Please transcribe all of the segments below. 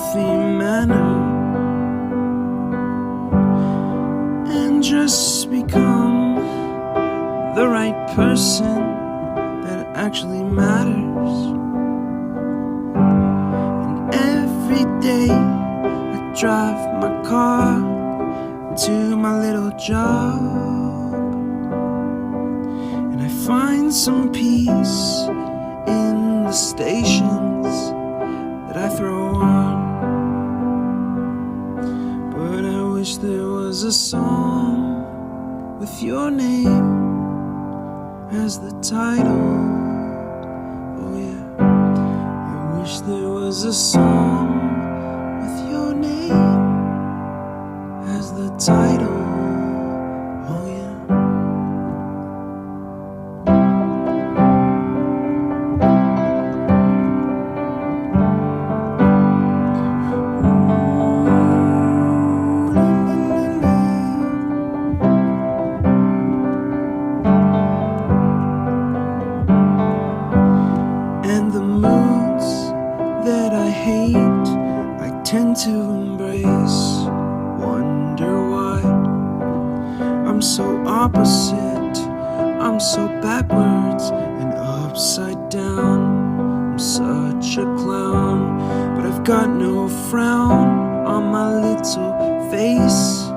healthy manner and just become the right person that actually matters. And every day I drive my car to my little job, and I find some peace in the stations that I throw on. But I wish there was a song with your name as the title. Oh yeah, I wish there was a song with your name as the title. Oh yeah. And the moods that I hate, I tend to embrace. Wonder why I'm so opposite, I'm so backwards and upside down. I'm such a clown, but I've got no frown on my little face.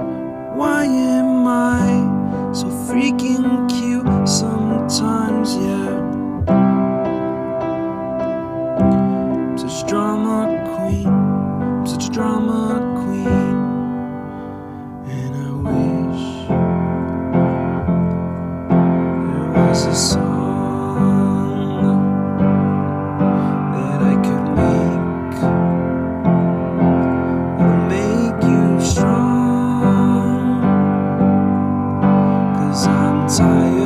Why am I so freaking cute sometimes, yeah? I'm such a drama queen, I'm such a drama queen. And I wish there was a song that I could make that'll make you strong. 'Cause I'm tired